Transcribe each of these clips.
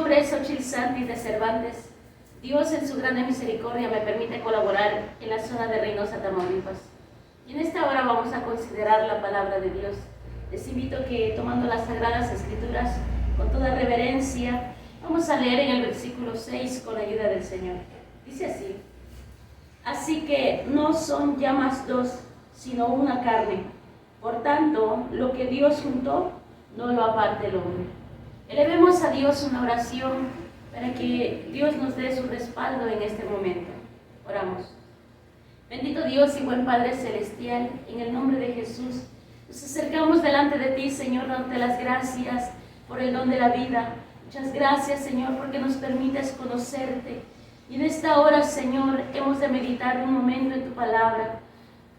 nombre es Xochitl Santis de Cervantes. Dios en su grande misericordia me permite colaborar en la zona de Reynosa, Tamaulipas. Y en esta hora vamos a considerar la palabra de Dios. Les invito a que, tomando las Sagradas Escrituras con toda reverencia, vamos a leer en el versículo 6 con la ayuda del Señor. Dice así: así que no son ya más dos, sino una carne. Por tanto, lo que Dios juntó, no lo aparte el hombre. Elevemos a Dios una oración para que Dios nos dé su respaldo en este momento. Oramos. Bendito Dios y buen Padre Celestial, en el nombre de Jesús, nos acercamos delante de ti, Señor, dándote las gracias por el don de la vida. Muchas gracias, Señor, porque nos permites conocerte. Y en esta hora, Señor, hemos de meditar un momento en tu palabra.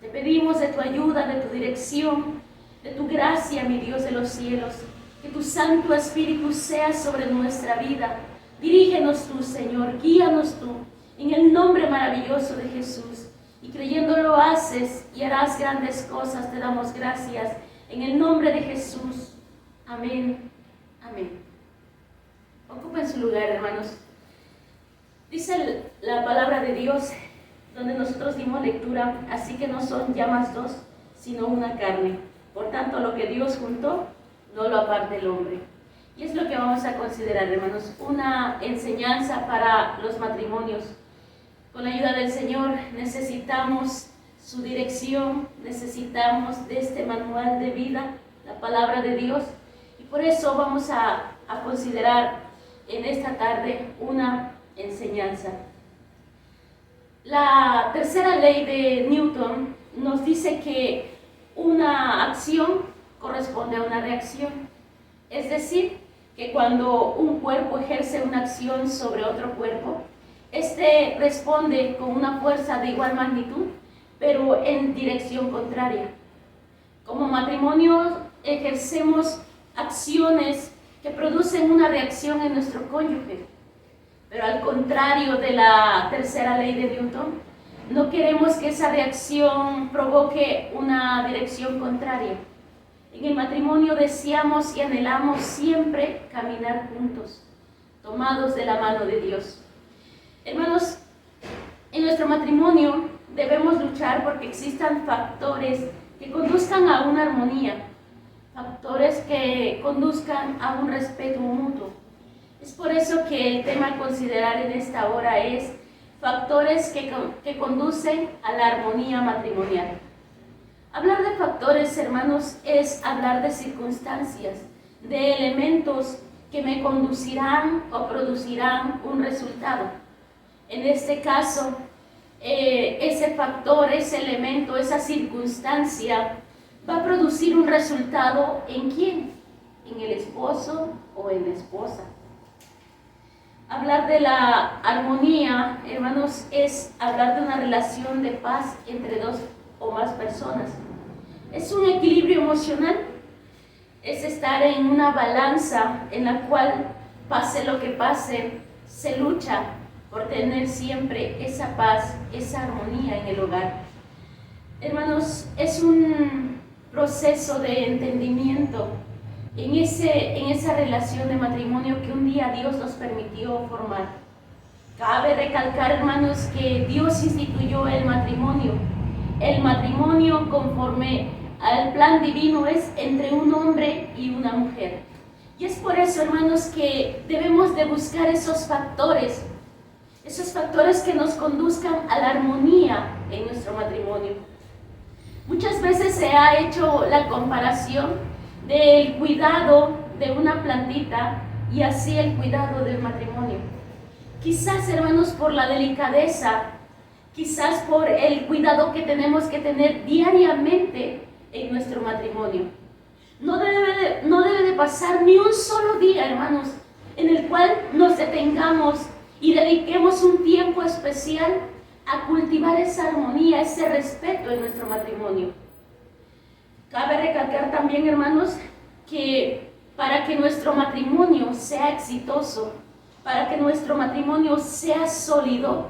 Te pedimos de tu ayuda, de tu dirección, de tu gracia, mi Dios de los cielos. Que tu Santo Espíritu sea sobre nuestra vida. Dirígenos tú, Señor, guíanos tú, en el nombre maravilloso de Jesús. Y creyéndolo haces y harás grandes cosas. Te damos gracias en el nombre de Jesús. Amén. Amén. Ocupen su lugar, hermanos. Dice la palabra de Dios, donde nosotros dimos lectura: así que no son ya más dos, sino una carne. Por tanto, lo que Dios juntó, no lo aparte el hombre. Y es lo que vamos a considerar, hermanos, una enseñanza para los matrimonios. Con la ayuda del Señor necesitamos su dirección, necesitamos de este manual de vida, la palabra de Dios. Y por eso vamos a considerar en esta tarde una enseñanza. La tercera ley de Newton nos dice que una acción corresponde a una reacción. Es decir, que cuando un cuerpo ejerce una acción sobre otro cuerpo, este responde con una fuerza de igual magnitud, pero en dirección contraria. Como matrimonio ejercemos acciones que producen una reacción en nuestro cónyuge. Pero al contrario de la tercera ley de Newton, no queremos que esa reacción provoque una dirección contraria. En el matrimonio deseamos y anhelamos siempre caminar juntos, tomados de la mano de Dios. Hermanos, en nuestro matrimonio debemos luchar porque existan factores que conduzcan a una armonía, factores que conduzcan a un respeto mutuo. Es por eso que el tema a considerar en esta hora es factores que conducen a la armonía matrimonial. Hablar de factores, hermanos, es hablar de circunstancias, de elementos que me conducirán o producirán un resultado. En este caso, ese factor, ese elemento, esa circunstancia va a producir un resultado ¿en quién? En el esposo o en la esposa. Hablar de la armonía, hermanos, es hablar de una relación de paz entre dos o más personas. Es un equilibrio emocional, es estar en una balanza en la cual, pase lo que pase, se lucha por tener siempre esa paz, esa armonía en el hogar. Hermanos, es un proceso de entendimiento en esa relación de matrimonio que un día Dios nos permitió formar. Cabe recalcar, hermanos, que Dios instituyó el matrimonio. El matrimonio, conforme al plan divino, es entre un hombre y una mujer. Y es por eso, hermanos, que debemos de buscar esos factores que nos conduzcan a la armonía en nuestro matrimonio. Muchas veces se ha hecho la comparación del cuidado de una plantita y así el cuidado del matrimonio. Quizás, hermanos, por la delicadeza, quizás por el cuidado que tenemos que tener diariamente en nuestro matrimonio. No debe de pasar ni un solo día, hermanos, en el cual nos detengamos y dediquemos un tiempo especial a cultivar esa armonía, ese respeto en nuestro matrimonio. Cabe recalcar también, hermanos, que para que nuestro matrimonio sea exitoso, para que nuestro matrimonio sea sólido,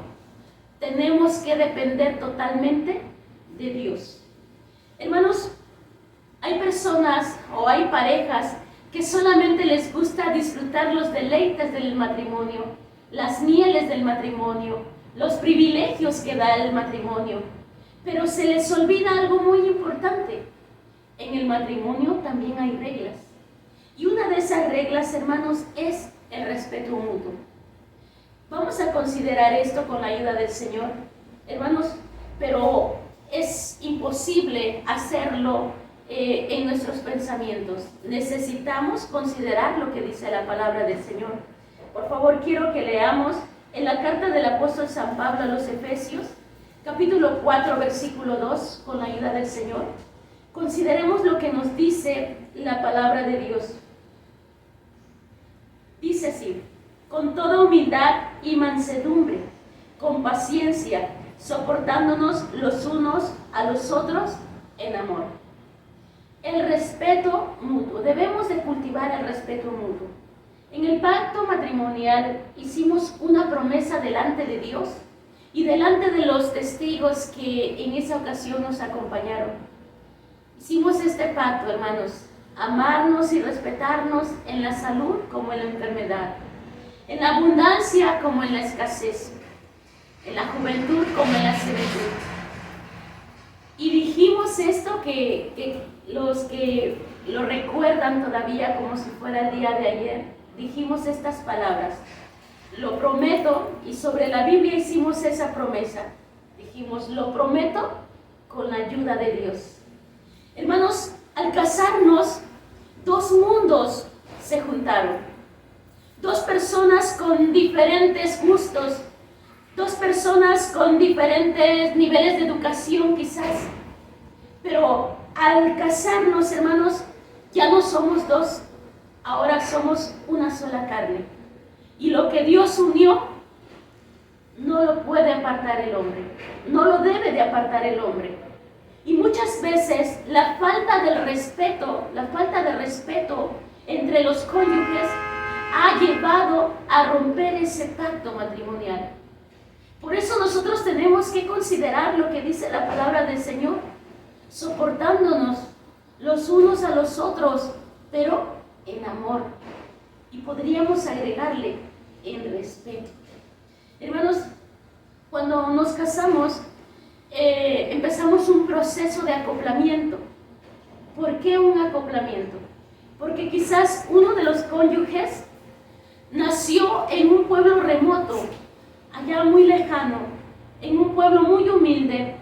tenemos que depender totalmente de Dios. Hermanos, hay personas o hay parejas que solamente les gusta disfrutar los deleites del matrimonio, las mieles del matrimonio, los privilegios que da el matrimonio, pero se les olvida algo muy importante. En el matrimonio también hay reglas, y una de esas reglas, hermanos, es el respeto mutuo. Vamos a considerar esto con la ayuda del Señor, hermanos, pero es imposible hacerlo en nuestros pensamientos. Necesitamos considerar lo que dice la palabra del Señor. Por favor, quiero que leamos en la carta del apóstol San Pablo a los Efesios, capítulo 4, versículo 2, con la ayuda del Señor. Consideremos lo que nos dice la palabra de Dios. Dice así: con toda humildad y mansedumbre, con paciencia, soportándonos los unos a los otros en amor. El respeto mutuo. Debemos de cultivar el respeto mutuo. En el pacto matrimonial hicimos una promesa delante de Dios y delante de los testigos que en esa ocasión nos acompañaron. Hicimos este pacto, hermanos: amarnos y respetarnos en la salud como en la enfermedad, en la abundancia como en la escasez, en la juventud como en la senectud. Y dijimos esto que los que lo recuerdan todavía como si fuera el día de ayer, dijimos estas palabras: lo prometo, y sobre la Biblia hicimos esa promesa. Dijimos: lo prometo con la ayuda de Dios. Hermanos, al casarnos, dos mundos se juntaron. Dos personas con diferentes gustos, dos personas con diferentes niveles de educación quizás. Pero al casarnos, hermanos, ya no somos dos, ahora somos una sola carne. Y lo que Dios unió, no lo puede apartar el hombre, no lo debe de apartar el hombre. Y muchas veces la falta de respeto entre los cónyuges ha llevado a romper ese pacto matrimonial. Por eso nosotros tenemos que considerar lo que dice la palabra del Señor, soportándonos los unos a los otros, pero en amor. Y podríamos agregarle en respeto. Hermanos, cuando nos casamos, empezamos un proceso de acoplamiento. ¿Por qué un acoplamiento? Porque quizás uno de los cónyuges nació en un pueblo remoto, allá muy lejano, en un pueblo muy humilde,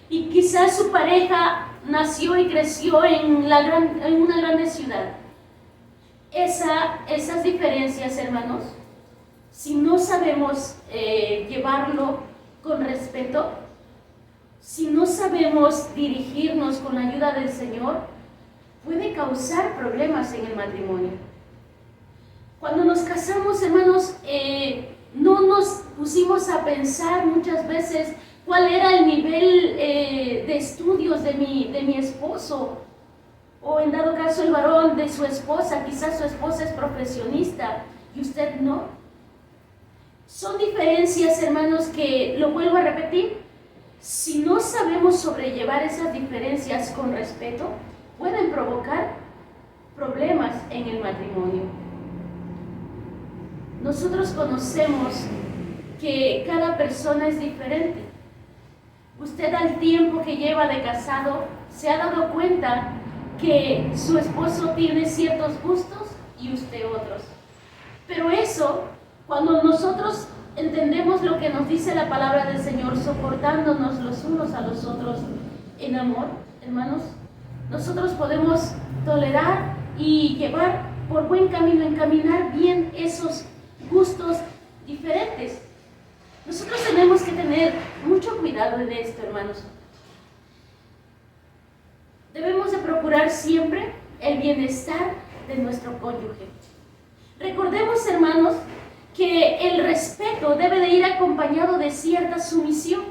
y quizás su pareja nació y creció en una grande ciudad. Esas diferencias, hermanos, si no sabemos llevarlo con respeto, si no sabemos dirigirnos con la ayuda del Señor, puede causar problemas en el matrimonio. Cuando nos casamos, hermanos, no nos pusimos a pensar muchas veces cuál era el nivel de estudios de mi esposo, o en dado caso el varón de su esposa. Quizás su esposa es profesionista y usted no. Son diferencias, hermanos, que, lo vuelvo a repetir, si no sabemos sobrellevar esas diferencias con respeto, pueden provocar problemas en el matrimonio. Nosotros conocemos que cada persona es diferente. Usted, al tiempo que lleva de casado, se ha dado cuenta que su esposo tiene ciertos gustos y usted otros. Pero eso, cuando nosotros entendemos lo que nos dice la palabra del Señor, soportándonos los unos a los otros en amor, hermanos, nosotros podemos tolerar y llevar por buen camino, encaminar bien esos gustos diferentes. Nosotros tenemos que tener mucho cuidado en esto, hermanos. Debemos de procurar siempre el bienestar de nuestro cónyuge. Recordemos, hermanos, que el respeto debe de ir acompañado de cierta sumisión.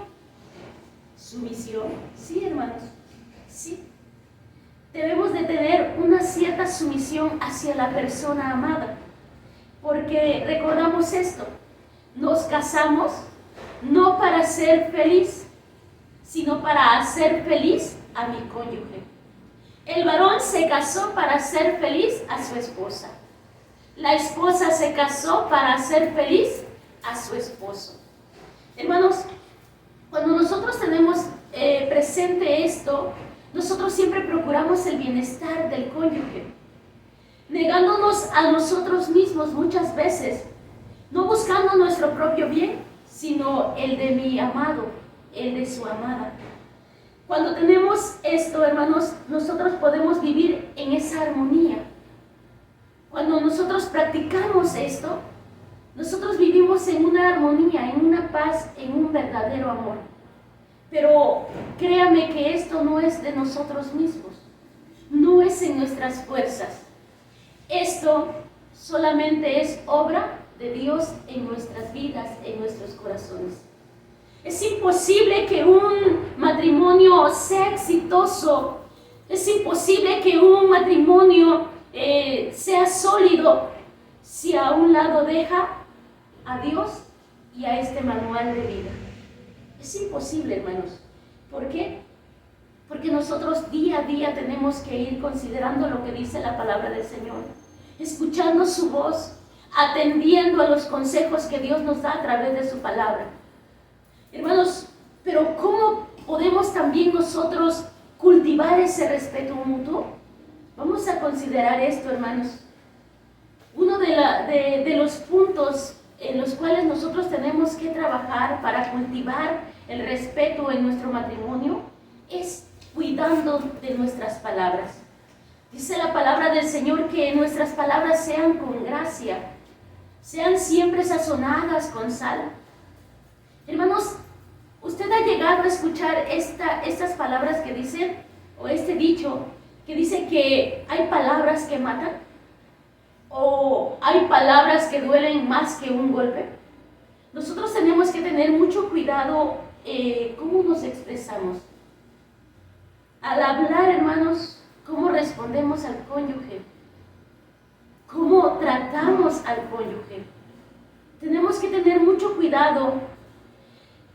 ¿Sumisión? Sí, hermanos, sí. Debemos de tener una cierta sumisión hacia la persona amada, porque recordamos esto: nos casamos no para ser feliz, sino para hacer feliz a mi cónyuge. El varón se casó para hacer feliz a su esposa. La esposa se casó para hacer feliz a su esposo. Hermanos, cuando nosotros tenemos presente esto, nosotros siempre procuramos el bienestar del cónyuge, negándonos a nosotros mismos muchas veces, no buscando nuestro propio bien, sino el de mi amado, el de su amada. Cuando tenemos esto, hermanos, nosotros podemos vivir en esa armonía. Cuando nosotros practicamos esto, nosotros vivimos en una armonía, en una paz, en un verdadero amor. Pero créame que esto no es de nosotros mismos, no es en nuestras fuerzas. Esto solamente es obra de Dios en nuestras vidas, en nuestros corazones. Es imposible que un matrimonio sea exitoso, es imposible que un matrimonio sea sólido si a un lado deja a Dios y a este manual de vida. Es imposible, hermanos. ¿Por qué? Porque nosotros día a día tenemos que ir considerando lo que dice la palabra del Señor, escuchando su voz, atendiendo a los consejos que Dios nos da a través de su palabra. Hermanos, pero ¿cómo podemos también nosotros cultivar ese respeto mutuo? Vamos a considerar esto, hermanos. Uno de los puntos en los cuales nosotros tenemos que trabajar para cultivar el respeto en nuestro matrimonio es cuidando de nuestras palabras. Dice la palabra del Señor que nuestras palabras sean con gracia, sean siempre sazonadas con sal. Hermanos, ¿usted ha llegado a escuchar estas palabras que dicen, o este dicho, que dice que hay palabras que matan? ¿O hay palabras que duelen más que un golpe? Nosotros tenemos que tener mucho cuidado cómo nos expresamos. Al hablar, hermanos, cómo respondemos al cónyuge, cómo tratamos al cónyuge. Tenemos que tener mucho cuidado.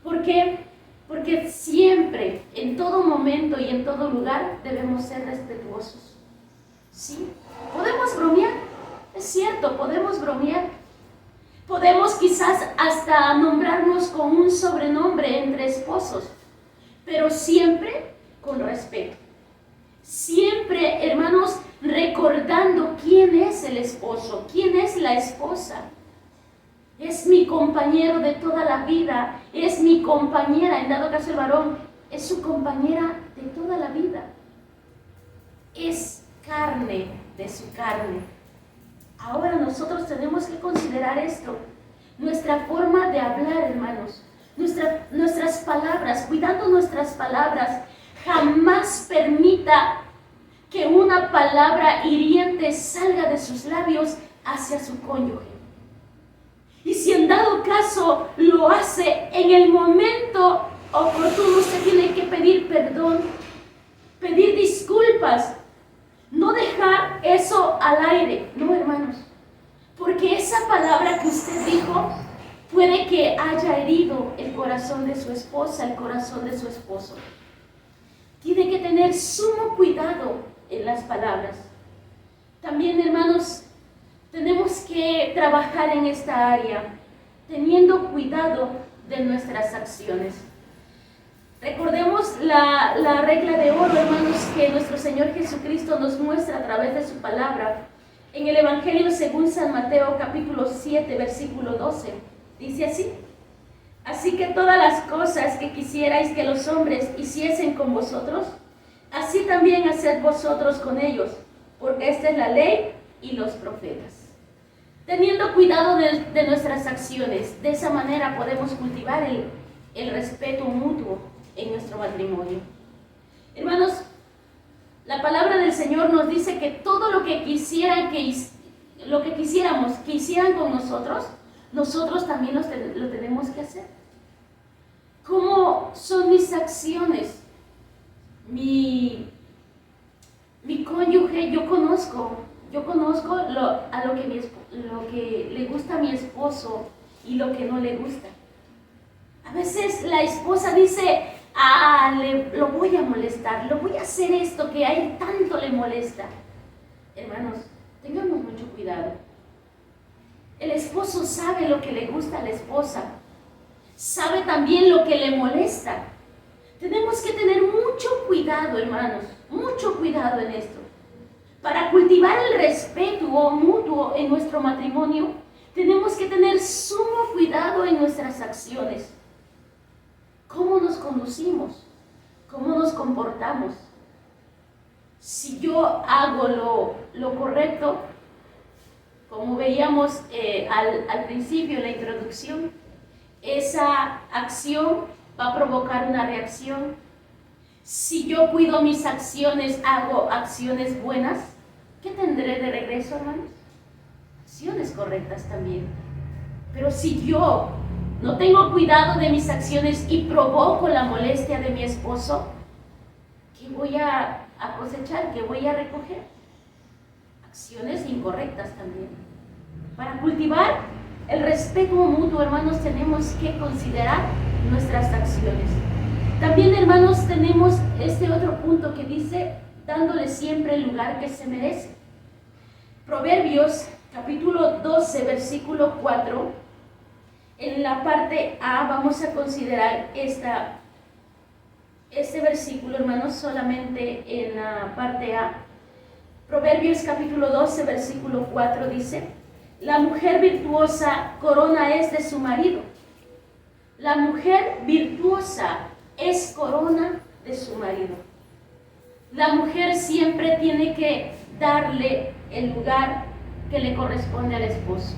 ¿Por qué? Porque siempre, en todo momento y en todo lugar, debemos ser respetuosos. ¿Sí? ¿Podemos bromear? Es cierto, podemos bromear. Podemos quizás hasta nombrarnos con un sobrenombre entre esposos, pero siempre con respeto. Siempre, hermanos, recordando quién es el esposo, quién es la esposa. Es mi compañero de toda la vida, es mi compañera, en dado caso el varón, es su compañera de toda la vida. Es carne de su carne. Ahora nosotros tenemos que considerar esto, nuestra forma de hablar, hermanos, nuestras palabras, cuidando nuestras palabras. Jamás permita que una palabra hiriente salga de sus labios hacia su cónyuge. Y si en dado caso lo hace, en el momento oportuno usted tiene que pedir perdón, pedir disculpas. No dejar eso al aire, no, hermanos, porque esa palabra que usted dijo puede que haya herido el corazón de su esposa, el corazón de su esposo. Tiene que tener sumo cuidado en las palabras. También, hermanos, tenemos que trabajar en esta área, teniendo cuidado de nuestras acciones. Recordemos la regla de oro, hermanos, que nuestro Señor Jesucristo nos muestra a través de su palabra. En el Evangelio según San Mateo, capítulo 7, versículo 12, dice así: así que todas las cosas que quisierais que los hombres hiciesen con vosotros, así también haced vosotros con ellos, porque esta es la ley y los profetas. Teniendo cuidado de nuestras acciones, de esa manera podemos cultivar el respeto mutuo en nuestro matrimonio. Hermanos, la palabra del Señor nos dice que todo lo que quisiéramos que hicieran con nosotros también lo tenemos que hacer. ¿Cómo son mis acciones? Mi cónyuge, yo conozco lo que le gusta a mi esposo y lo que no le gusta. A veces la esposa dice: lo voy a molestar, lo voy a hacer esto que a él tanto le molesta. Hermanos, tengamos mucho cuidado. El esposo sabe lo que le gusta a la esposa, sabe también lo que le molesta. Tenemos que tener mucho cuidado, hermanos, mucho cuidado en esto. Para cultivar el respeto mutuo en nuestro matrimonio, tenemos que tener sumo cuidado en nuestras acciones. ¿Cómo nos conducimos? ¿Cómo nos comportamos? Si yo hago lo correcto, como veíamos al principio en la introducción, esa acción va a provocar una reacción. Si yo cuido mis acciones, hago acciones buenas, ¿qué tendré de regreso, hermanos? Acciones correctas también. Pero si yo no tengo cuidado de mis acciones y provoco la molestia de mi esposo, ¿qué voy a cosechar? ¿Qué voy a recoger? Acciones incorrectas también. Para cultivar el respeto mutuo, hermanos, tenemos que considerar nuestras acciones. También, hermanos, tenemos este otro punto que dice, dándole siempre el lugar que se merece. Proverbios, capítulo 12, versículo 4. En la parte A vamos a considerar este versículo, hermanos, solamente en la parte A. Proverbios, capítulo 12, versículo 4 dice, la mujer virtuosa corona es de su marido. La mujer virtuosa es corona de su marido. La mujer siempre tiene que darle el lugar que le corresponde al esposo.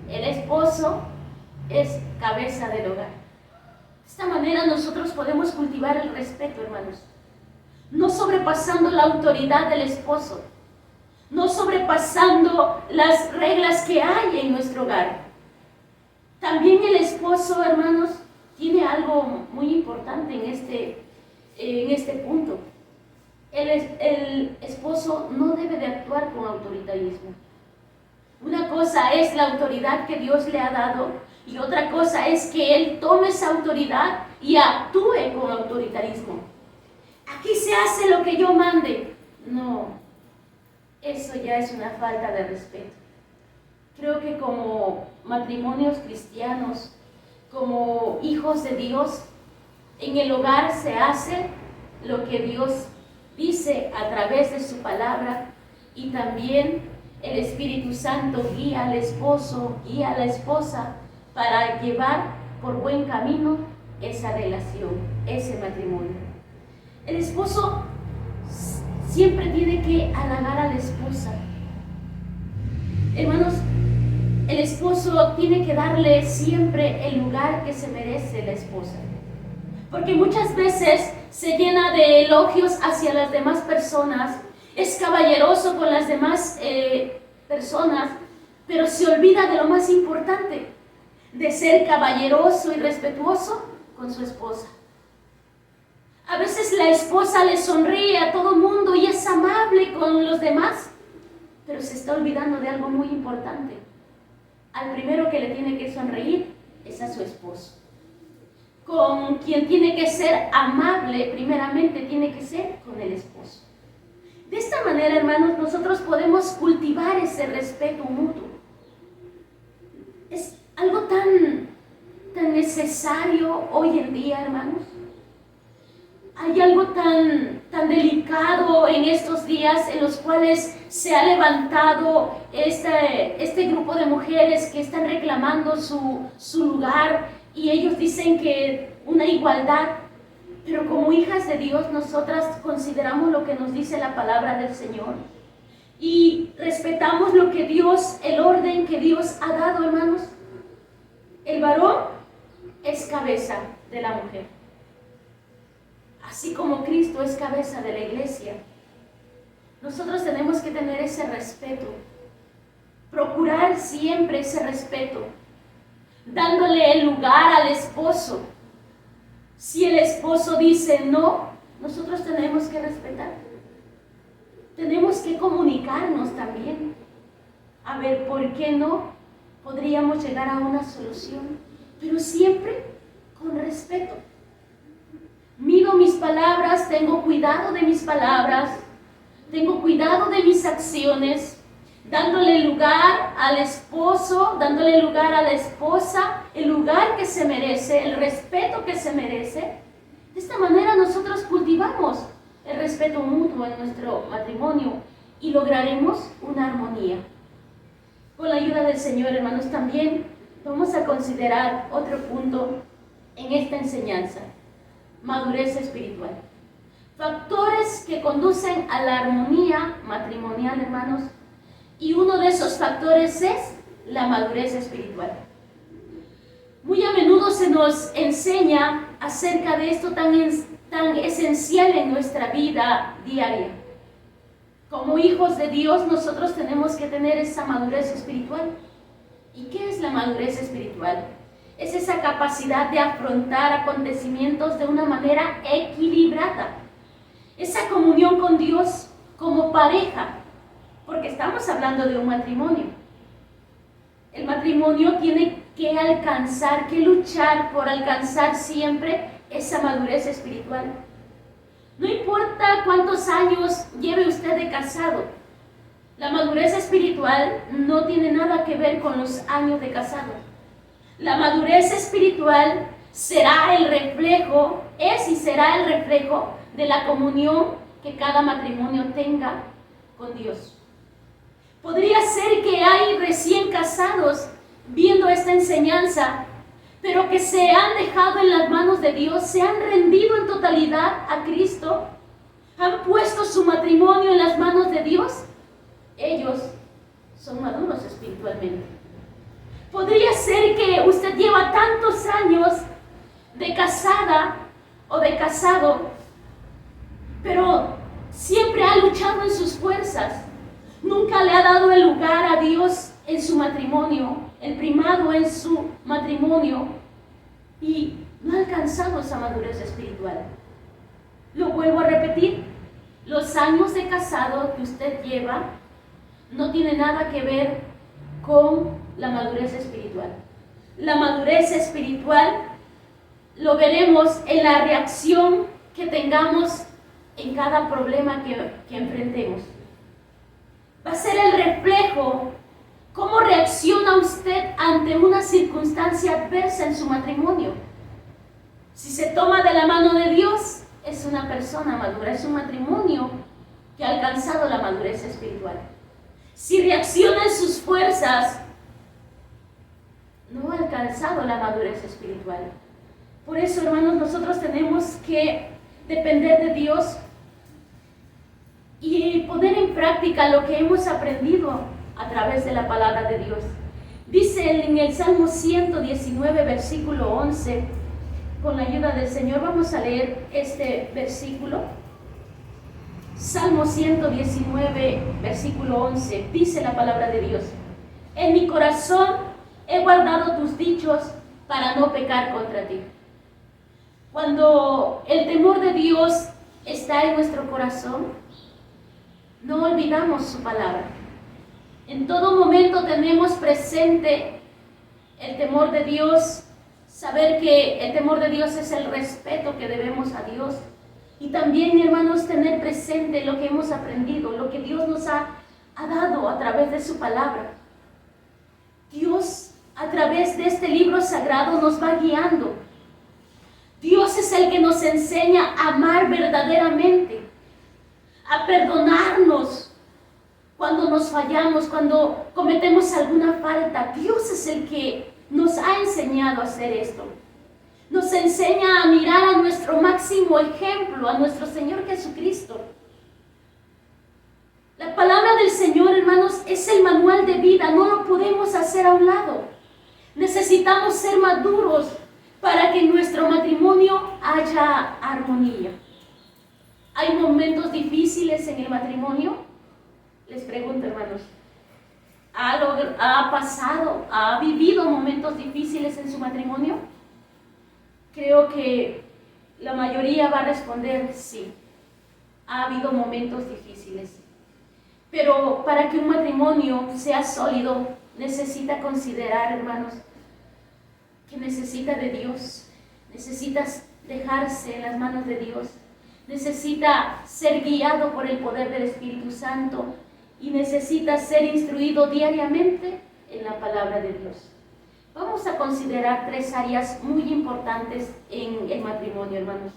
El esposo es cabeza del hogar. De esta manera nosotros podemos cultivar el respeto, hermanos. No sobrepasando la autoridad del esposo. No sobrepasando las reglas que hay en nuestro hogar. También el esposo, hermanos, tiene algo muy importante en este punto. El esposo no debe de actuar con autoritarismo. Una cosa es la autoridad que Dios le ha dado y otra cosa es que él tome esa autoridad y actúe con autoritarismo. Aquí se hace lo que yo mande. No, eso ya es una falta de respeto. Creo que como matrimonios cristianos, como hijos de Dios, en el hogar se hace lo que Dios dice a través de su palabra y también el Espíritu Santo guía al esposo, guía a la esposa para llevar por buen camino esa relación, ese matrimonio. El esposo siempre tiene que halagar a la esposa. Hermanos, el esposo tiene que darle siempre el lugar que se merece la esposa. Porque muchas veces se llena de elogios hacia las demás personas, es caballeroso con las demás personas, pero se olvida de lo más importante, de ser caballeroso y respetuoso con su esposa. A veces la esposa le sonríe a todo mundo y es amable con los demás, pero se está olvidando de algo muy importante. Al primero que le tiene que sonreír es a su esposo. Con quien tiene que ser amable, primeramente tiene que ser con el esposo. De esta manera, hermanos, nosotros podemos cultivar ese respeto mutuo. Es algo tan necesario hoy en día, hermanos. Hay algo tan delicado en estos días en los cuales se ha levantado este grupo de mujeres que están reclamando su lugar y ellos dicen que una igualdad, pero como hijas de Dios nosotras consideramos lo que nos dice la palabra del Señor y respetamos lo que Dios, el orden que Dios ha dado, hermanos. El varón es cabeza de la mujer. Así como Cristo es cabeza de la iglesia, nosotros tenemos que tener ese respeto, procurar siempre ese respeto, dándole el lugar al esposo. Si el esposo dice no, nosotros tenemos que respetar. Tenemos que comunicarnos también. A ver, ¿por qué no? Podríamos llegar a una solución, pero siempre con respeto. Mido mis palabras, tengo cuidado de mis palabras, tengo cuidado de mis acciones, dándole lugar al esposo, dándole lugar a la esposa, el lugar que se merece, el respeto que se merece. De esta manera nosotros cultivamos el respeto mutuo en nuestro matrimonio y lograremos una armonía. Con la ayuda del Señor, hermanos, también vamos a considerar otro punto en esta enseñanza: madurez espiritual. Factores que conducen a la armonía matrimonial, hermanos, y uno de esos factores es la madurez espiritual. Muy a menudo se nos enseña acerca de esto tan esencial en nuestra vida diaria. Como hijos de Dios, nosotros tenemos que tener esa madurez espiritual. ¿Y qué es la madurez espiritual? Es esa capacidad de afrontar acontecimientos de una manera equilibrada. Esa comunión con Dios como pareja, porque estamos hablando de un matrimonio. El matrimonio tiene que alcanzar, que luchar por alcanzar siempre esa madurez espiritual. No importa cuántos años lleve usted de casado, la madurez espiritual no tiene nada que ver con los años de casado. La madurez espiritual será el reflejo, es y será el reflejo de la comunión que cada matrimonio tenga con Dios. Podría ser que hay recién casados viendo esta enseñanza, pero que se han dejado en las manos de Dios, se han rendido en totalidad a Cristo, han puesto su matrimonio en las manos de Dios. Ellos son maduros espiritualmente. Podría ser que usted lleva tantos años de casada o de casado, pero siempre ha luchado en sus fuerzas. Nunca le ha dado el lugar a Dios en su matrimonio, el primado en su matrimonio, y no ha alcanzado esa madurez espiritual. Lo vuelvo a repetir, los años de casado que usted lleva no tiene nada que ver con la madurez espiritual. La madurez espiritual lo veremos en la reacción que tengamos en cada problema que enfrentemos. Va a ser el reflejo, cómo reacciona usted ante una circunstancia adversa en su matrimonio. Si se toma de la mano de Dios, es una persona madura, es un matrimonio que ha alcanzado la madurez espiritual. Si reacciona en sus fuerzas, no ha alcanzado la madurez espiritual. Por eso, hermanos, nosotros tenemos que depender de Dios y poner en práctica lo que hemos aprendido a través de la palabra de Dios. Dice en el Salmo 119, versículo 11, con la ayuda del Señor vamos a leer este versículo. Salmo 119, versículo 11, dice la palabra de Dios: en mi corazón he guardado tus dichos para no pecar contra ti. Cuando el temor de Dios está en nuestro corazón, no olvidamos su palabra. En todo momento tenemos presente el temor de Dios, saber que el temor de Dios es el respeto que debemos a Dios. Y también, hermanos, tener presente lo que hemos aprendido, lo que Dios nos ha dado a través de su palabra. Dios, a través de este libro sagrado, nos va guiando. Dios es el que nos enseña a amar verdaderamente, a perdonarnos cuando nos fallamos, cuando cometemos alguna falta. Dios es el que nos ha enseñado a hacer esto. Nos enseña a mirar a nuestro máximo ejemplo, a nuestro Señor Jesucristo. La palabra del Señor, hermanos, es el manual de vida, no lo podemos hacer a un lado. Necesitamos ser maduros para que en nuestro matrimonio haya armonía. ¿Hay momentos difíciles en el matrimonio? Les pregunto, hermanos, ¿ha vivido momentos difíciles en su matrimonio? Creo que la mayoría va a responder sí. Ha habido momentos difíciles. Pero para que un matrimonio sea sólido, necesita considerar, hermanos, que necesita de Dios. Necesitas dejarse en las manos de Dios, necesita ser guiado por el poder del Espíritu Santo y necesita ser instruido diariamente en la palabra de Dios. Vamos a considerar 3 áreas muy importantes en el matrimonio, hermanos.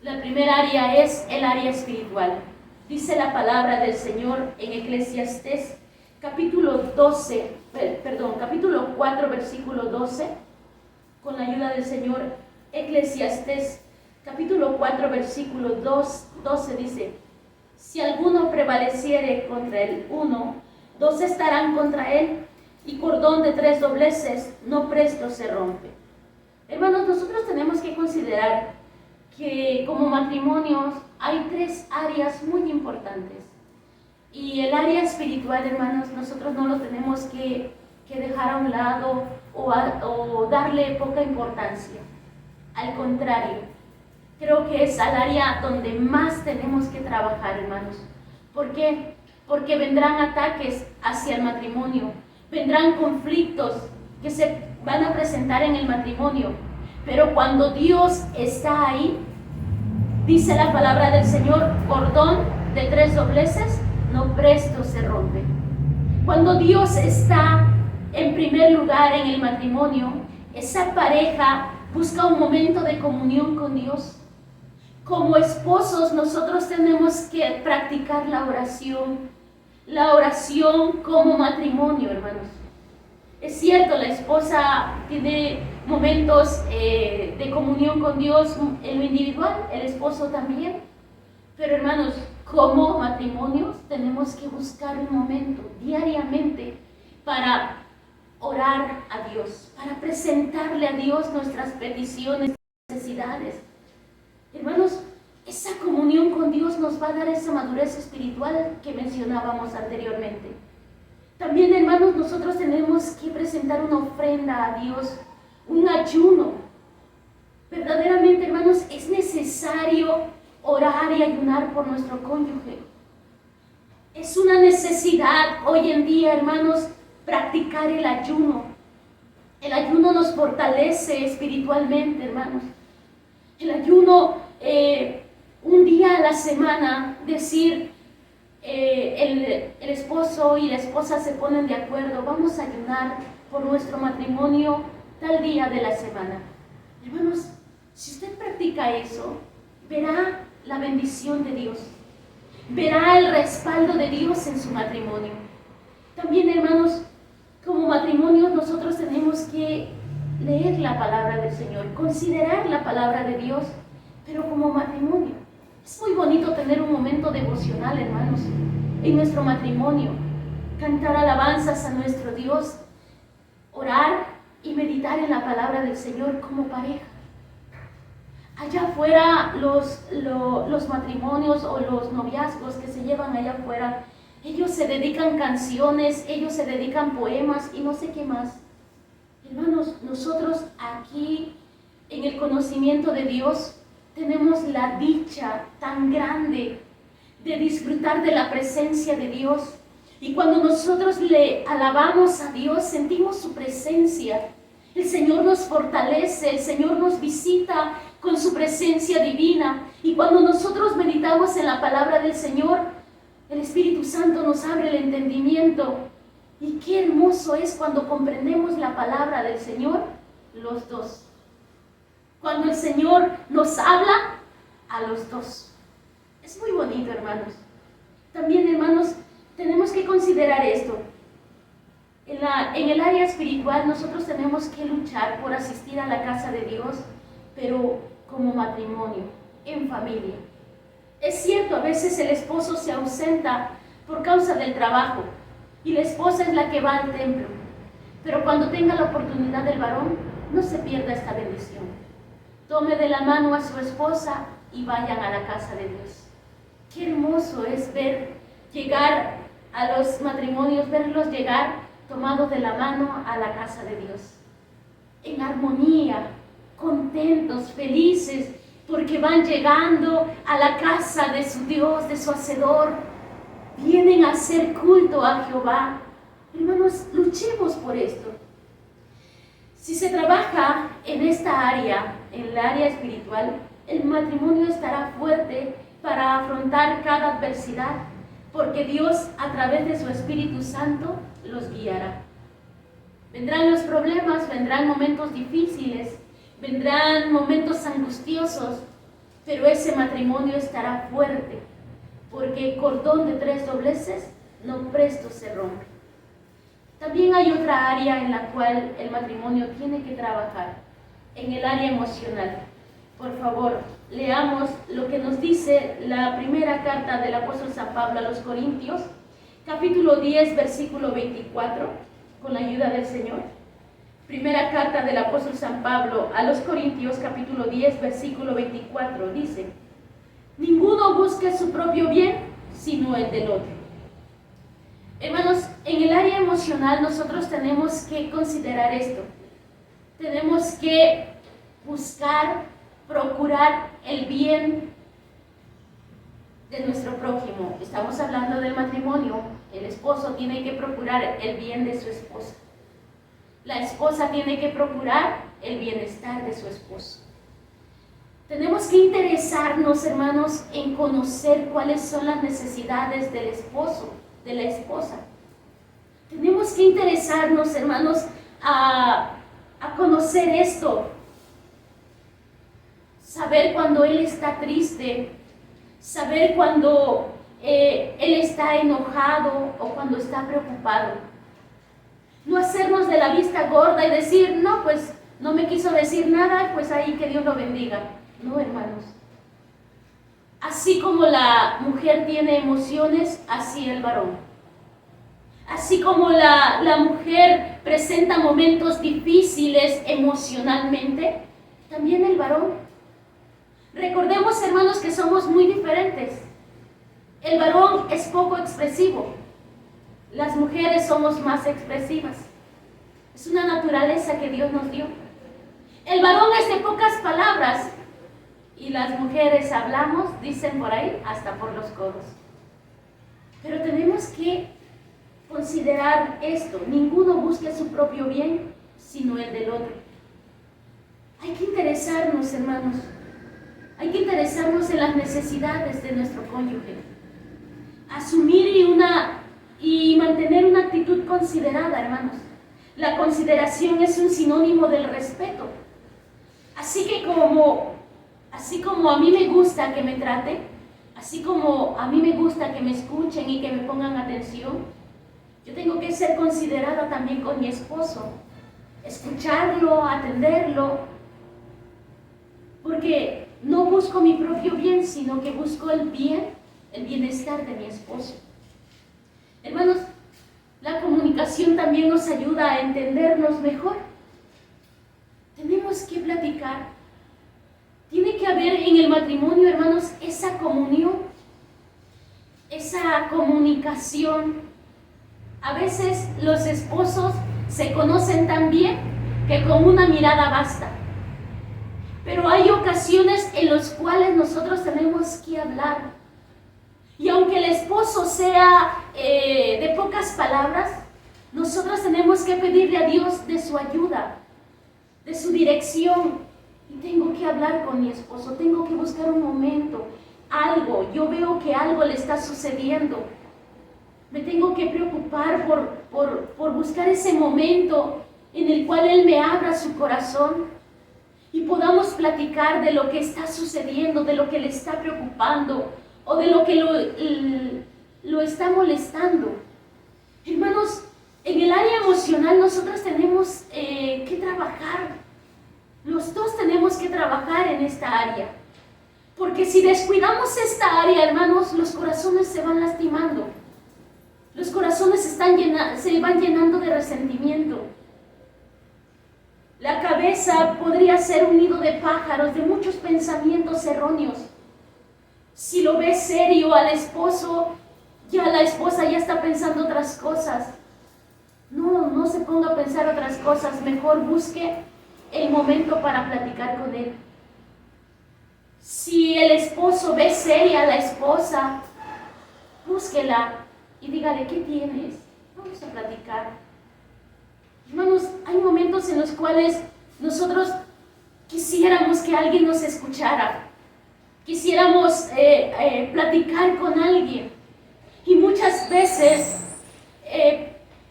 La primera área es el área espiritual. Dice la palabra del Señor en Eclesiastés, capítulo 4, versículo 12, con la ayuda del Señor. Eclesiastés, capítulo 4, versículo 12 dice: si alguno prevaleciere contra el uno, 2 estarán contra él, y cordón de 3 dobleces no presto se rompe. Hermanos, nosotros tenemos que considerar que como matrimonios hay 3 áreas muy importantes. Y el área espiritual, hermanos, nosotros no lo tenemos que dejar a un lado o darle poca importancia. Al contrario, creo que es al área donde más tenemos que trabajar, hermanos. ¿Por qué? Porque vendrán ataques hacia el matrimonio, vendrán conflictos que se van a presentar en el matrimonio. Pero cuando Dios está ahí, dice la palabra del Señor, cordón de 3 dobleces no presto se rompe. Cuando Dios está en primer lugar en el matrimonio, esa pareja busca un momento de comunión con Dios. Como esposos, nosotros tenemos que practicar la oración como matrimonio, hermanos. Es cierto, la esposa tiene momentos de comunión con Dios en lo individual, el esposo también. Pero hermanos, como matrimonios tenemos que buscar un momento diariamente para orar a Dios, para presentarle a Dios nuestras peticiones, necesidades. Hermanos, esa comunión con Dios nos va a dar esa madurez espiritual que mencionábamos anteriormente. También, hermanos, nosotros tenemos que presentar una ofrenda a Dios, un ayuno. Verdaderamente, hermanos, es necesario orar y ayunar por nuestro cónyuge. Es una necesidad hoy en día, hermanos, practicar el ayuno. El ayuno nos fortalece espiritualmente, hermanos. El ayuno, un día a la semana, decir, el esposo y la esposa se ponen de acuerdo, vamos a ayunar por nuestro matrimonio tal día de la semana. Hermanos, si usted practica eso, verá la bendición de Dios, verá el respaldo de Dios en su matrimonio. También, hermanos, como matrimonio nosotros tenemos que leer la palabra del Señor, considerar la palabra de Dios, pero como matrimonio. Es muy bonito tener un momento devocional, hermanos, en nuestro matrimonio, cantar alabanzas a nuestro Dios, orar y meditar en la palabra del Señor como pareja. Allá afuera los matrimonios o los noviazgos que se llevan allá afuera, ellos se dedican canciones, ellos se dedican poemas y no sé qué más. Hermanos, nosotros aquí en el conocimiento de Dios tenemos la dicha tan grande de disfrutar de la presencia de Dios. Y cuando nosotros le alabamos a Dios, sentimos su presencia. El Señor nos fortalece, el Señor nos visita con su presencia divina. Y cuando nosotros meditamos en la palabra del Señor, el Espíritu Santo nos abre el entendimiento. Y qué hermoso es cuando comprendemos la palabra del Señor, los dos. Cuando el Señor nos habla a los dos. Es muy bonito, hermanos. También, hermanos, tenemos que considerar esto. En el área espiritual nosotros tenemos que luchar por asistir a la casa de Dios, pero como matrimonio, en familia. Es cierto, a veces el esposo se ausenta por causa del trabajo y la esposa es la que va al templo. Pero cuando tenga la oportunidad del varón, no se pierda esta bendición. Tome de la mano a su esposa y vayan a la casa de Dios. Qué hermoso es ver llegar a los matrimonios, verlos llegar tomados de la mano a la casa de Dios. En armonía, contentos, felices, porque van llegando a la casa de su Dios, de su Hacedor. Vienen a hacer culto a Jehová. Hermanos, luchemos por esto. Si se trabaja en esta área, en el área espiritual, el matrimonio estará fuerte para afrontar cada adversidad, porque Dios a través de su Espíritu Santo los guiará. Vendrán los problemas, vendrán momentos difíciles, vendrán momentos angustiosos, pero ese matrimonio estará fuerte, porque el cordón de 3 dobleces no presto se rompe. También hay otra área en la cual el matrimonio tiene que trabajar, en el área emocional. Por favor, leamos lo que nos dice la primera carta del apóstol San Pablo a los Corintios, capítulo 10, versículo 24, con la ayuda del Señor. Primera carta del apóstol San Pablo a los Corintios, capítulo 10, versículo 24, dice: ninguno busque su propio bien, sino el del otro. Hermanos, en el área emocional nosotros tenemos que considerar esto. Tenemos que buscar, procurar el bien de nuestro prójimo. Estamos hablando del matrimonio. El esposo tiene que procurar el bien de su esposa. La esposa tiene que procurar el bienestar de su esposo. Tenemos que interesarnos, hermanos, en conocer cuáles son las necesidades del esposo, de la esposa. Tenemos que interesarnos, hermanos, a conocer esto. Saber cuando él está triste, saber cuando él está enojado o cuando está preocupado. No hacernos de la vista gorda y decir, no, pues no me quiso decir nada, pues ahí que Dios lo bendiga. No, hermanos. Así como la mujer tiene emociones, así el varón. Así como la mujer presenta momentos difíciles emocionalmente, también el varón. Recordemos, hermanos, que somos muy diferentes. El varón es poco expresivo. Las mujeres somos más expresivas. Es una naturaleza que Dios nos dio. El varón es de pocas palabras y las mujeres hablamos, dicen por ahí, hasta por los codos. Pero tenemos que considerar esto. Ninguno busque su propio bien, sino el del otro. Hay que interesarnos, hermanos. Hay que interesarnos en las necesidades de nuestro cónyuge. Asumir y mantener una actitud considerada, hermanos. La consideración es un sinónimo del respeto. Así como a mí me gusta que me traten, así como a mí me gusta que me escuchen y que me pongan atención, yo tengo que ser considerada también con mi esposo. Escucharlo, atenderlo, porque no busco mi propio bien, sino que busco el bienestar de mi esposo. Hermanos, la comunicación también nos ayuda a entendernos mejor. Tenemos que platicar. Tiene que haber en el matrimonio, hermanos, esa comunión, esa comunicación. A veces los esposos se conocen tan bien que con una mirada basta. Pero hay ocasiones en las cuales nosotros tenemos que hablar. Y aunque el esposo sea de pocas palabras, nosotros tenemos que pedirle a Dios de su ayuda, de su dirección. Y tengo que hablar con mi esposo, tengo que buscar un momento, algo. Yo veo que algo le está sucediendo. Me tengo que preocupar por buscar ese momento en el cual él me abra su corazón y podamos platicar de lo que está sucediendo, de lo que le está preocupando o de lo que lo está molestando. Hermanos, en el área emocional nosotros tenemos que trabajar. Los dos tenemos que trabajar en esta área. Porque si descuidamos esta área, hermanos, los corazones se van lastimando. Los corazones se van llenando de resentimiento. La cabeza podría ser un nido de pájaros, de muchos pensamientos erróneos. Si lo ves serio al esposo, ya la esposa ya está pensando otras cosas. No se ponga a pensar otras cosas. Mejor busque el momento para platicar con él. Si el esposo ve seria a la esposa, búsquela y dígale, ¿qué tienes? Vamos a platicar. Hermanos, hay momentos en los cuales nosotros quisiéramos que alguien nos escuchara, quisiéramos platicar con alguien. Y muchas veces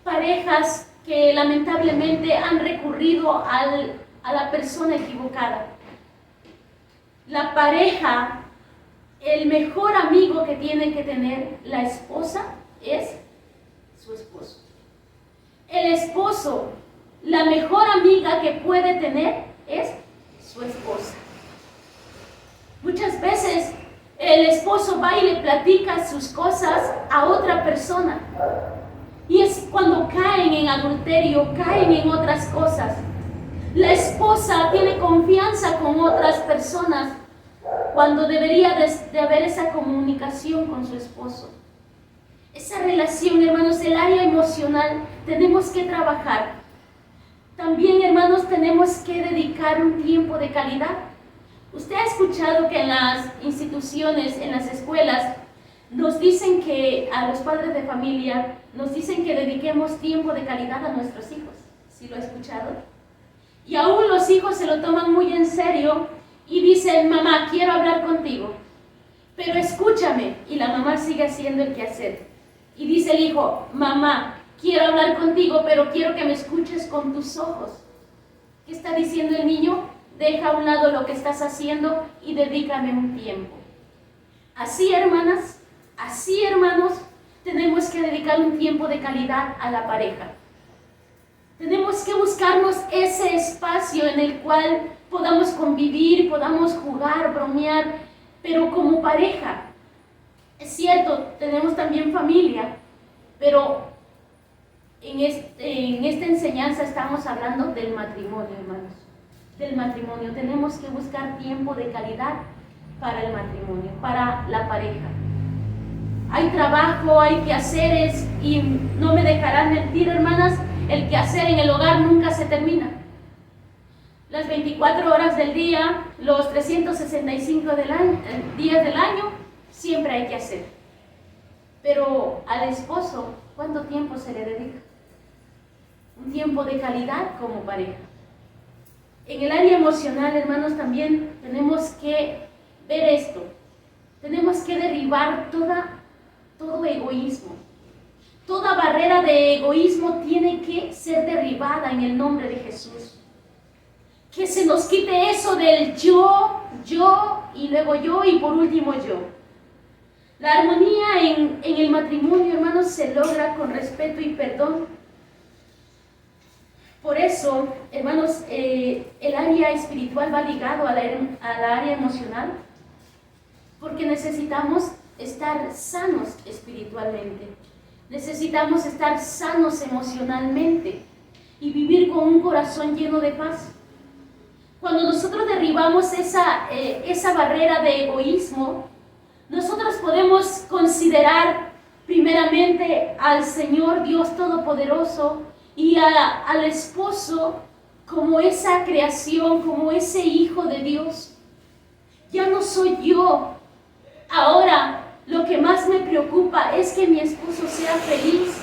parejas que lamentablemente han recurrido a la persona equivocada. La pareja, el mejor amigo que tiene que tener la esposa es su esposo. El esposo, la mejor amiga que puede tener es su esposa. Muchas veces el esposo va y le platica sus cosas a otra persona. Y es cuando caen en adulterio, caen en otras cosas. La esposa tiene confianza con otras personas cuando debería de haber esa comunicación con su esposo. Esa relación, hermanos, el área emocional, tenemos que trabajar. También, hermanos, tenemos que dedicar un tiempo de calidad. Usted ha escuchado que en las instituciones, en las escuelas, nos dicen que a los padres de familia, nos dicen que dediquemos tiempo de calidad a nuestros hijos. ¿Sí lo ha escuchado? Y aún los hijos se lo toman muy en serio y dicen, mamá, quiero hablar contigo, pero escúchame. Y la mamá sigue haciendo el quehacer. Y dice el hijo, mamá, quiero hablar contigo, pero quiero que me escuches con tus ojos. ¿Qué está diciendo el niño? Deja a un lado lo que estás haciendo y dedícame un tiempo. Así, hermanas, así, hermanos, tenemos que dedicar un tiempo de calidad a la pareja. Tenemos que buscarnos ese espacio en el cual podamos convivir, podamos jugar, bromear, pero como pareja. Es cierto, tenemos también familia, pero en esta enseñanza estamos hablando del matrimonio, hermanos. Del matrimonio. Tenemos que buscar tiempo de calidad para el matrimonio, para la pareja. Hay trabajo, hay quehaceres y no me dejarán mentir, hermanas, el quehacer en el hogar nunca se termina. Las 24 horas del día, los 365 días del año, siempre hay que hacer. Pero al esposo, ¿cuánto tiempo se le dedica? Un tiempo de calidad como pareja. En el área emocional, hermanos, también tenemos que ver esto. Tenemos que derribar todo egoísmo. Toda barrera de egoísmo tiene que ser derribada en el nombre de Jesús. Que se nos quite eso del yo, y luego yo, y por último yo. La armonía en el matrimonio, hermanos, se logra con respeto y perdón. Por eso, hermanos, el área espiritual va ligado a la área emocional, porque necesitamos estar sanos espiritualmente. Necesitamos estar sanos emocionalmente y vivir con un corazón lleno de paz. Cuando nosotros derribamos esa barrera de egoísmo, nosotros podemos considerar primeramente al Señor Dios Todopoderoso y al esposo como esa creación, como ese hijo de Dios. Ya no soy yo. Ahora, lo que más me preocupa es que mi esposo sea feliz,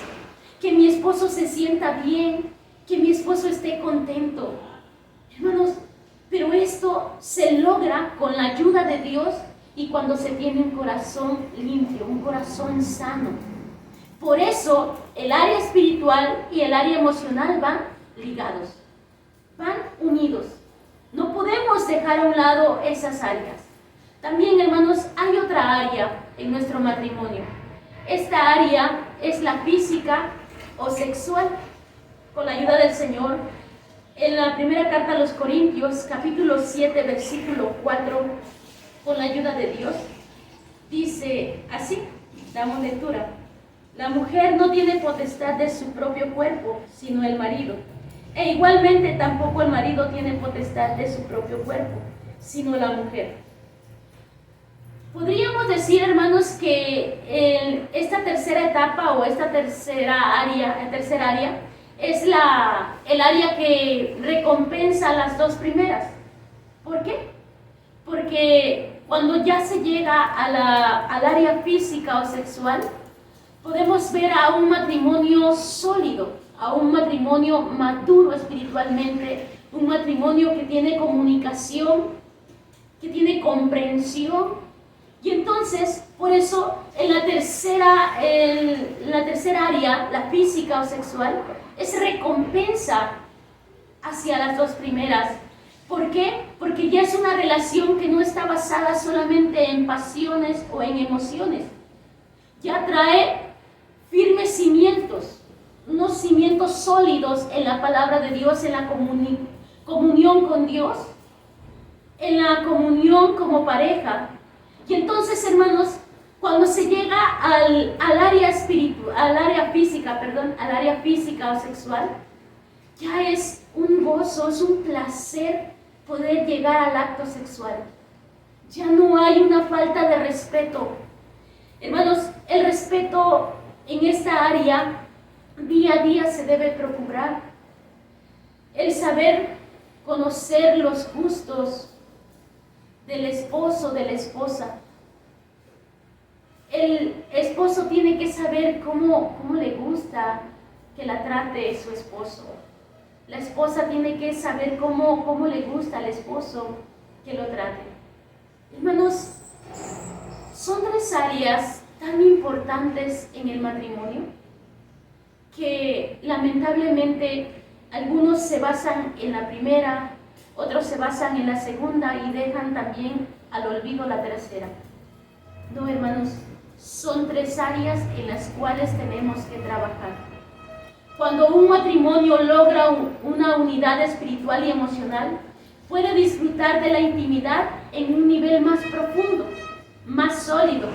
que mi esposo se sienta bien, que mi esposo esté contento. Hermanos, pero esto se logra con la ayuda de Dios y cuando se tiene un corazón limpio, un corazón sano. Por eso, el área espiritual y el área emocional van ligados, van unidos. No podemos dejar a un lado esas áreas. También, hermanos, hay otra área en nuestro matrimonio. Esta área es la física o sexual. Con la ayuda del Señor, en la primera carta a los Corintios, capítulo 7, versículo 4, con la ayuda de Dios, dice así, damos lectura. La mujer no tiene potestad de su propio cuerpo, sino el marido. E igualmente tampoco el marido tiene potestad de su propio cuerpo, sino la mujer. Podríamos decir, hermanos, que esta tercera etapa o esta tercera área es el área que recompensa las dos primeras. ¿Por qué? Porque cuando ya se llega al área física o sexual, podemos ver a un matrimonio sólido, a un matrimonio maduro espiritualmente, un matrimonio que tiene comunicación, que tiene comprensión. Y entonces, por eso, en la tercera área, la física o sexual, es recompensa hacia las dos primeras. ¿Por qué? Porque ya es una relación que no está basada solamente en pasiones o en emociones. Ya trae firmes cimientos, unos cimientos sólidos en la palabra de Dios, en la comunión con Dios, en la comunión como pareja. Y entonces, hermanos, cuando se llega al área física o sexual, ya es un gozo, es un placer poder llegar al acto sexual. Ya no hay una falta de respeto. Hermanos, el respeto en esta área día a día se debe procurar. El saber conocer los gustos del esposo, de la esposa. El esposo tiene que saber cómo le gusta que la trate su esposo. La esposa tiene que saber cómo le gusta al esposo que lo trate. Hermanos, son tres áreas tan importantes en el matrimonio que lamentablemente algunos se basan en la primera, otros se basan en la segunda y dejan también al olvido la tercera. No, hermanos, son tres áreas en las cuales tenemos que trabajar. Cuando un matrimonio logra una unidad espiritual y emocional, puede disfrutar de la intimidad en un nivel más profundo, más sólido.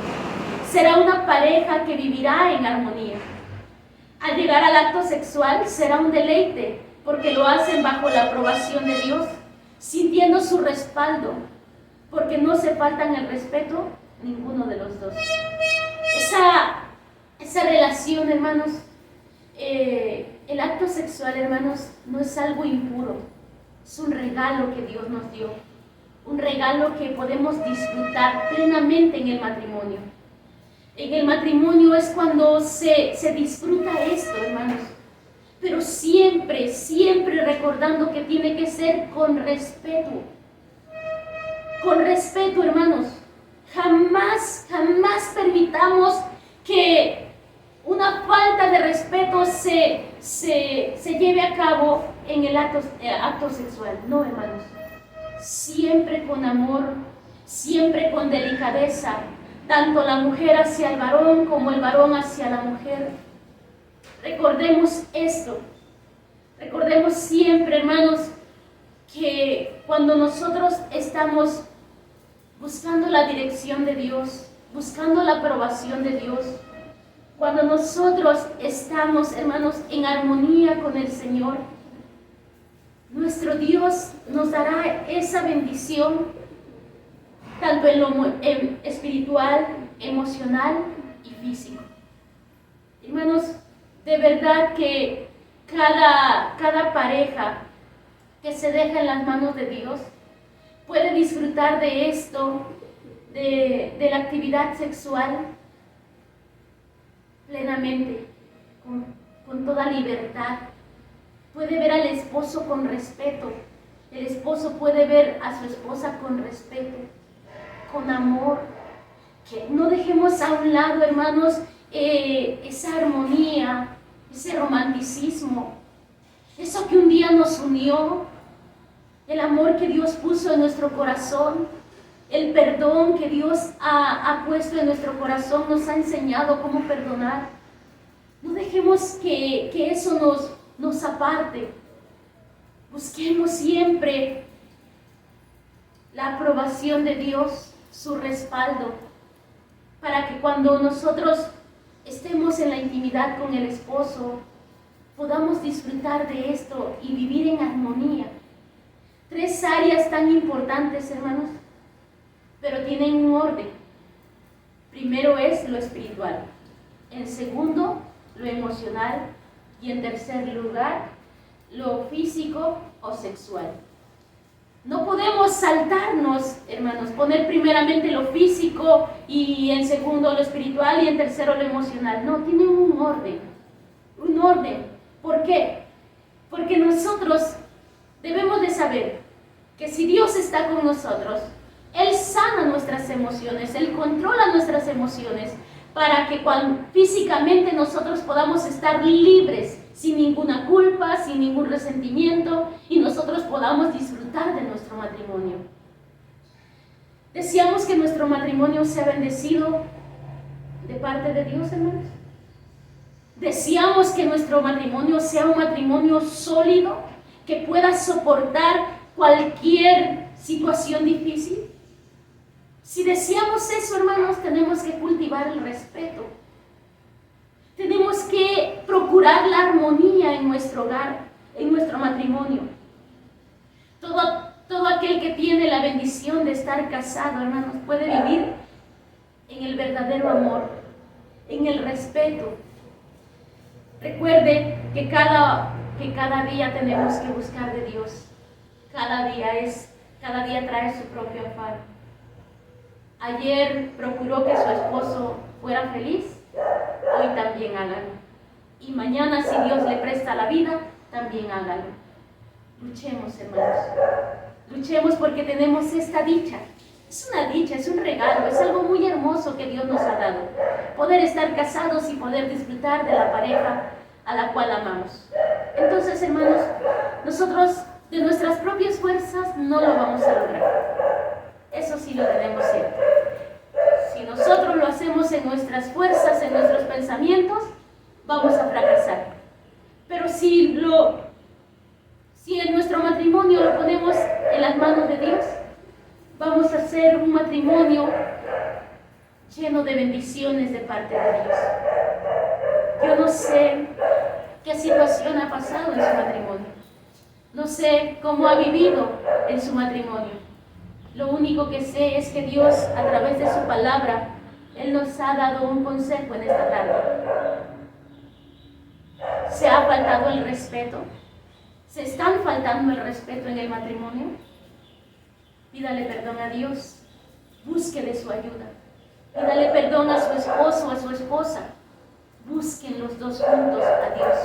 Será una pareja que vivirá en armonía. Al llegar al acto sexual será un deleite, porque lo hacen bajo la aprobación de Dios, sintiendo su respaldo, porque no se faltan el respeto ninguno de los dos. Esa relación, hermanos, el acto sexual, hermanos, no es algo impuro, es un regalo que Dios nos dio, un regalo que podemos disfrutar plenamente en el matrimonio. En el matrimonio es cuando se disfruta esto, hermanos, pero siempre, siempre recordando que tiene que ser con respeto. Con respeto, hermanos. Jamás, jamás permitamos que una falta de respeto se lleve a cabo en el acto sexual. No, hermanos. Siempre con amor, siempre con delicadeza, tanto la mujer hacia el varón como el varón hacia la mujer. Recordemos esto. Recordemos siempre, hermanos, que cuando nosotros estamos buscando la dirección de Dios, buscando la aprobación de Dios, cuando nosotros estamos, hermanos, en armonía con el Señor, nuestro Dios nos dará esa bendición, tanto en lo espiritual, emocional y físico. Hermanos, de verdad que cada pareja que se deja en las manos de Dios puede disfrutar de esto, de la actividad sexual plenamente, con toda libertad. Puede ver al esposo con respeto. El esposo puede ver a su esposa con respeto, con amor. Que no dejemos a un lado, hermanos, esa armonía, ese romanticismo, eso que un día nos unió, el amor que Dios puso en nuestro corazón, el perdón que Dios ha puesto en nuestro corazón, nos ha enseñado cómo perdonar. No dejemos que eso nos aparte. Busquemos siempre la aprobación de Dios, su respaldo, para que cuando nosotros estemos en la intimidad con el esposo, podamos disfrutar de esto y vivir en armonía. Tres áreas tan importantes, hermanos, pero tienen un orden. Primero es lo espiritual, en segundo, lo emocional, y en tercer lugar, lo físico o sexual. No podemos saltarnos, hermanos, poner primeramente lo físico y en segundo lo espiritual y en tercero lo emocional. No, tiene un orden, ¿Por qué? Porque nosotros debemos de saber que si Dios está con nosotros, Él sana nuestras emociones, Él controla nuestras emociones, para que físicamente nosotros podamos estar libres, sin ninguna culpa, sin ningún resentimiento, y nosotros podamos disfrutar de nuestro matrimonio. ¿Deseamos que nuestro matrimonio sea bendecido de parte de Dios, hermanos? ¿Deseamos que nuestro matrimonio sea un matrimonio sólido, que pueda soportar cualquier situación difícil? Si deseamos eso, hermanos, tenemos que cultivar el respeto. Tenemos que procurar la armonía en nuestro hogar, en nuestro matrimonio. Todo aquel que tiene la bendición de estar casado, hermanos, puede vivir en el verdadero amor, en el respeto. Recuerde que cada día tenemos que buscar de Dios. Cada día trae su propio afán. Ayer procuró que su esposo fuera feliz, hoy también hágalo. Y mañana, si Dios le presta la vida, también hágalo. Luchemos, hermanos. Luchemos porque tenemos esta dicha. Es una dicha, es un regalo, es algo muy hermoso que Dios nos ha dado. Poder estar casados y poder disfrutar de la pareja a la cual amamos. Entonces, hermanos, nosotros de nuestras propias fuerzas no lo vamos a lograr. Eso sí lo tenemos cierto. Si nosotros lo hacemos en nuestras fuerzas, en nuestros pensamientos, vamos a fracasar. Pero si en nuestro matrimonio lo ponemos en las manos de Dios, vamos a hacer un matrimonio lleno de bendiciones de parte de Dios. Yo no sé qué situación ha pasado en su matrimonio. No sé cómo ha vivido en su matrimonio. Lo único que sé es que Dios, a través de su palabra, Él nos ha dado un consejo en esta tarde. ¿Se ha faltado el respeto? ¿Se están faltando el respeto en el matrimonio? Pídale perdón a Dios. Búsquele su ayuda. Pídale perdón a su esposo, a su esposa. Busquen los dos juntos a Dios.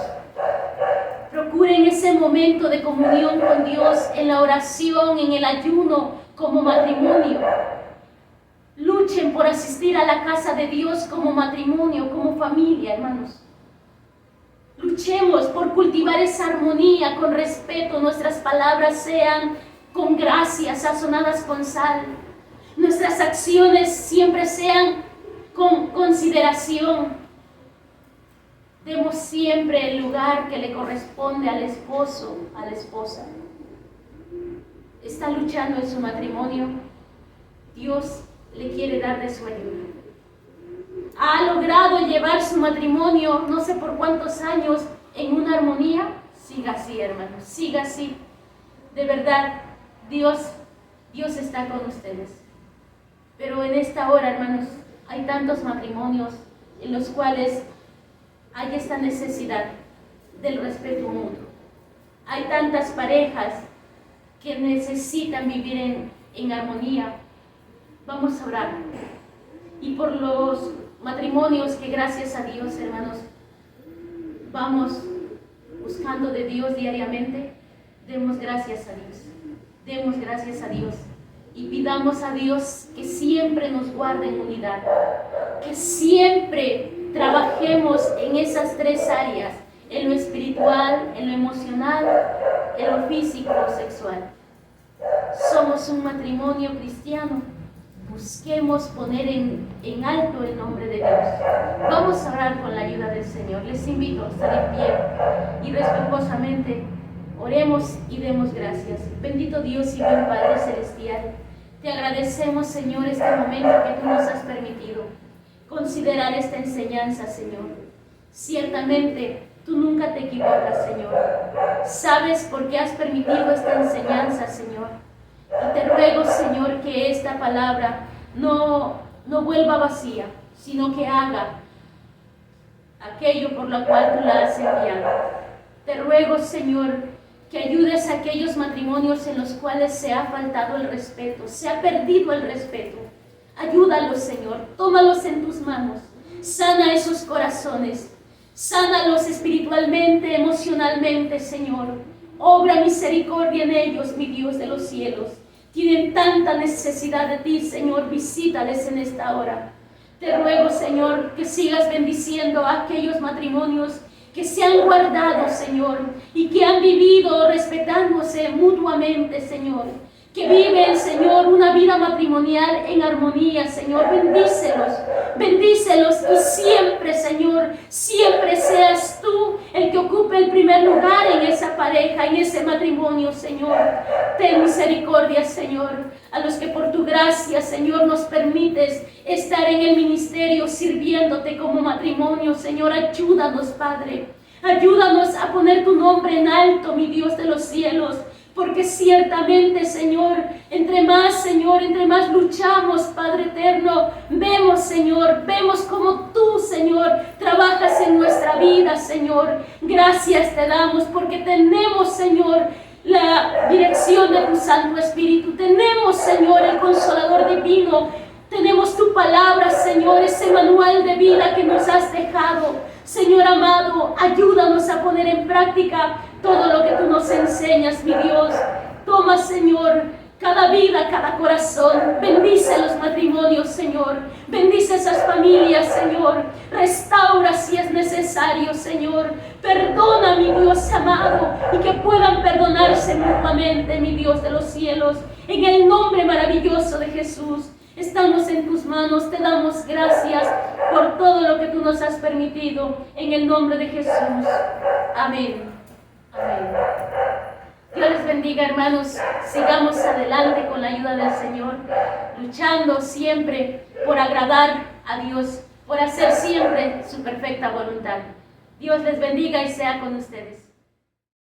Procuren ese momento de comunión con Dios en la oración, en el ayuno, como matrimonio. Luchen por asistir a la casa de Dios como matrimonio, como familia, hermanos. Luchemos por cultivar esa armonía con respeto. Nuestras palabras sean con gracia, sazonadas con sal. Nuestras acciones siempre sean con consideración. Demos siempre el lugar que le corresponde al esposo, a la esposa. Está luchando en su matrimonio. Dios le quiere dar de su ayuda. Ha logrado llevar su matrimonio, no sé por cuántos años, en una armonía. Siga así, hermanos, siga así. De verdad, Dios está con ustedes. Pero en esta hora, hermanos, hay tantos matrimonios en los cuales hay esta necesidad del respeto mutuo. Hay tantas parejas que necesitan vivir en armonía. Vamos a orar. Y por los matrimonios que, gracias a Dios, hermanos, vamos buscando de Dios diariamente, demos gracias a Dios. Demos gracias a Dios. Y pidamos a Dios que siempre nos guarde en unidad. Que siempre trabajemos en esas tres áreas: en lo espiritual, en lo emocional, en lo físico o sexual. Somos un matrimonio cristiano. Busquemos poner en alto el nombre de Dios. Vamos a orar con la ayuda del Señor. Les invito a estar en pie y respetuosamente oremos y demos gracias. Bendito Dios y buen Padre Celestial, te agradecemos, Señor, este momento que tú nos has permitido considerar esta enseñanza, Señor. Ciertamente, tú nunca te equivocas, Señor. Sabes por qué has permitido esta enseñanza, Señor. Y te ruego, Señor, que esta palabra no vuelva vacía, sino que haga aquello por lo cual tú la has enviado. Te ruego, Señor, que ayudes a aquellos matrimonios en los cuales se ha faltado el respeto, se ha perdido el respeto. Ayúdalos, Señor, tómalos en tus manos, sana esos corazones. Sánalos espiritualmente, emocionalmente, Señor. Obra misericordia en ellos, mi Dios de los cielos. Tienen tanta necesidad de ti, Señor. Visítales en esta hora. Te ruego, Señor, que sigas bendiciendo a aquellos matrimonios que se han guardado, Señor, y que han vivido respetándose mutuamente, Señor. Que viven, Señor, una vida matrimonial en armonía, Señor. Bendícelos, bendícelos y siempre, Señor, siempre seas tú el que ocupe el primer lugar en esa pareja, en ese matrimonio, Señor. Ten misericordia, Señor, a los que por tu gracia, Señor, nos permites estar en el ministerio sirviéndote como matrimonio, Señor. Ayúdanos, Padre. Ayúdanos a poner tu nombre en alto, mi Dios de los cielos. Porque ciertamente, Señor, entre más luchamos, Padre eterno, vemos, Señor, vemos como tú, Señor, trabajas en nuestra vida, Señor. Gracias te damos porque tenemos, Señor, la dirección de tu Santo Espíritu. Tenemos, Señor, el Consolador Divino. Tenemos tu palabra, Señor, ese manual de vida que nos has dejado. Señor amado, ayúdanos a poner en práctica todo lo que tú nos enseñas, mi Dios. Toma, Señor, cada vida, cada corazón. Bendice los matrimonios, Señor. Bendice esas familias, Señor. Restaura si es necesario, Señor. Perdona, mi Dios amado, y que puedan perdonarse mutuamente, mi Dios de los cielos. En el nombre maravilloso de Jesús. Estamos en tus manos, te damos gracias por todo lo que tú nos has permitido, en el nombre de Jesús. Amén. Amén. Dios les bendiga, hermanos. Sigamos adelante con la ayuda del Señor, luchando siempre por agradar a Dios, por hacer siempre su perfecta voluntad. Dios les bendiga y sea con ustedes.